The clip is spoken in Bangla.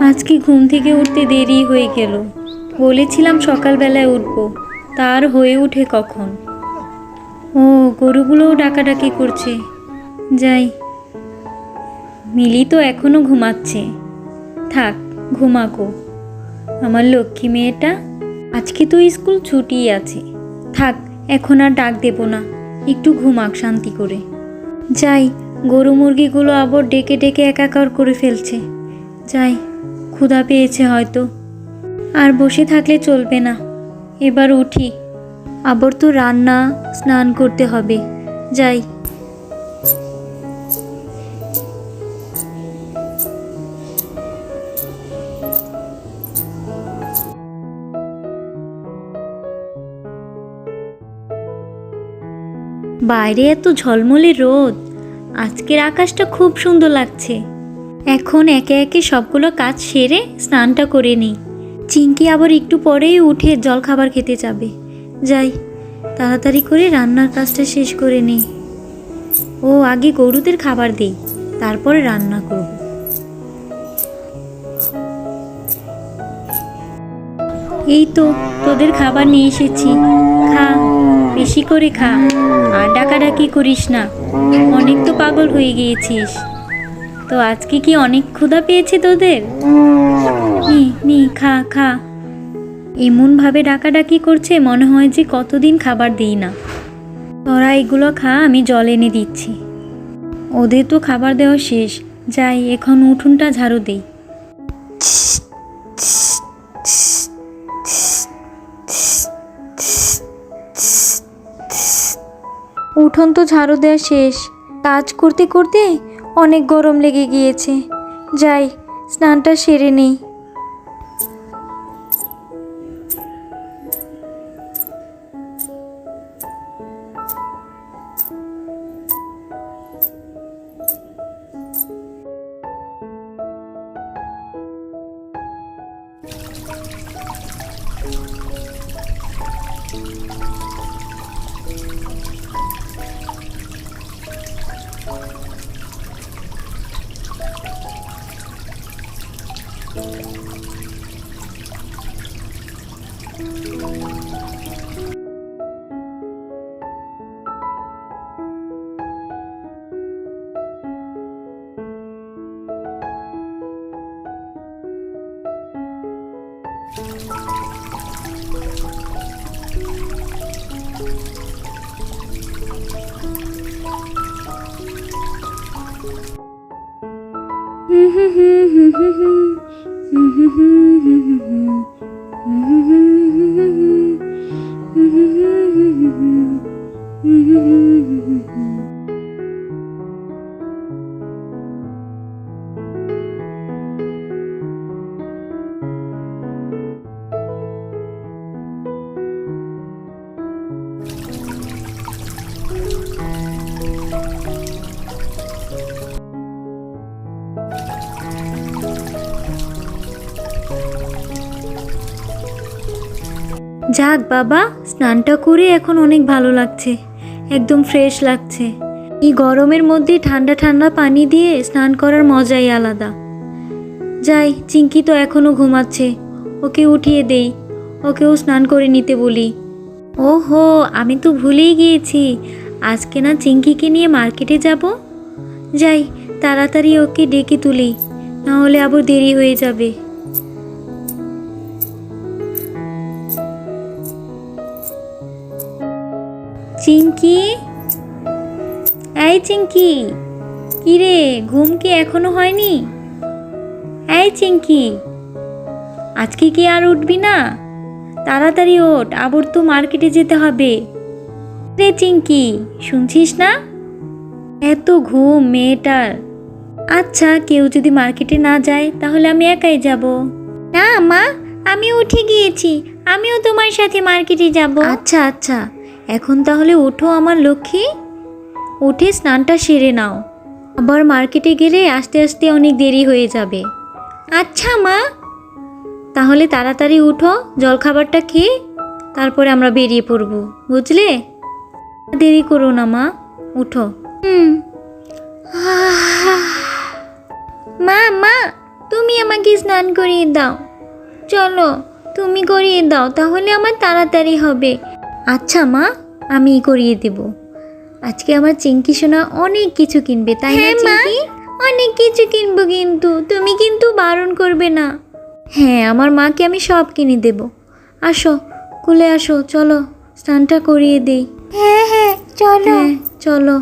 আজকে ঘুম থেকে উঠতে দেরি হয়ে গেল। বলেছিলাম সকালবেলায় উঠবো, তার হয়ে উঠে কখন। ও, গরুগুলোও ডাকাডাকি করছে। যাই। মিলি তো এখনো ঘুমাচ্ছে। থাক, ঘুমাকো আমার লক্ষ্মী মেয়েটা। আজকে তো স্কুল ছুটি আছে। থাক, এখন আর ডাক দেব না, একটু ঘুমাক শান্তি করে। যাই, গরু মুরগিগুলো আবার ডেকে ডেকে একাকার করে ফেলছে। যাই, ক্ষুধা পেয়েছে হয়তো। আর বসে থাকলে চলবে না, এবার উঠি। আবার তো রান্না, স্নান করতে হবে। যাই। বাইরে এত ঝলমলে রোদ, আজকের আকাশটা খুব সুন্দর লাগছে। এখন একে একে সবগুলো কাজ সেরে স্নানটা করে নিই। চিঙ্কি আবার একটু পরেই উঠে জলখাবার খেতে যাবে। যাই, তাড়াতাড়ি করে রান্নার কাজটা শেষ করে নিই। ও, আগে গরুদের খাবার দিই, তারপরে রান্না করব। এই তো তোদের খাবার নিয়ে এসেছি, খা, বেশি করে খা। আর ডাকাডাকি করিস না, অনেক তো পাগল হয়ে গিয়েছিস। তো আজকে কি অনেক ক্ষুধা পেয়েছে তোদের? নি নি, খা খা। এমনভাবে ডাকাডাকি করছে মনে হয় যে কতদিন খাবার দিই না। তোরা এগুলো খা, আমি জল এনে দিচ্ছি। ওদের তো খাবার দেওয়া শেষ। যাই, এখন উঠোনটা ঝাড়ু দেই। উঠোন তো ঝাড়ু দেওয়া শেষ। কাজ করতে করতে অনেক গরম লেগে গিয়েছে। যাই, স্নানটা সেরে নেই। যাক বাবা, স্নানটা করে এখন অনেক ভালো লাগছে, একদম ফ্রেশ লাগছে। এই গরমের মধ্যে ঠান্ডা ঠান্ডা পানি দিয়ে স্নান করার মজাই আলাদা। যাই, চিঙ্কি তো এখনও ঘুমাচ্ছে, ওকে উঠিয়ে দেই, ওকেও স্নান করে নিতে বলি। ওহো, আমি তো ভুলেই গিয়েছি, আজকে না চিঙ্কিকে নিয়ে মার্কেটে যাব। যাই, তাড়াতাড়ি ওকে ডেকে তুলি, নাহলে আবার দেরি হয়ে যাবে। চিঙ্কি, এই চিঙ্কি, কিরে, ঘুম কি এখনো হয়নি? এই চিঙ্কি, আজকে কি আর উঠবি না? তাড়াতাড়ি ওঠ, আবার তো মার্কেটে যেতে হবে। রে চিঙ্কি, শুনছিস না? এত ঘুম মেয়েটার। আচ্ছা, কেউ যদি মার্কেটে না যায় তাহলে আমি একাই যাব। না মা, আমি উঠে গিয়েছি, আমিও তোমার সাথে মার্কেটে যাব। আচ্ছা আচ্ছা, এখন তাহলে ওঠো আমার লক্ষ্মী, উঠে স্নানটা সেরে নাও, আবার মার্কেটে গেলে আস্তে আস্তে অনেক দেরি হয়ে যাবে। আচ্ছা মা, তাহলে তাড়াতাড়ি উঠো, জলখাবারটা খেয়ে তারপরে আমরা বেরিয়ে পড়ব, বুঝলে? দেরি করো না মা, উঠো। মা মা, তুমি আমাকে স্নান করিয়ে দাও, চলো তুমি করিয়ে দাও, তাহলে আমার তাড়াতাড়ি হবে। আচ্ছা মা, আমি করিয়ে দেব। আজকে আমার চিঙ্কি সোনা অনেক কিছু কিনবে, তাই না চিঙ্কি? অনেক কিছু কিনবো, কিন্তু তুমি কিন্তু বারণ করবে না। হ্যাঁ, আমার মাকে আমি সব কিনে দেব। আসো, কুলে আসো, চলো স্নানটা করিয়ে দিই। হ্যাঁ হ্যাঁ, চলো চলো।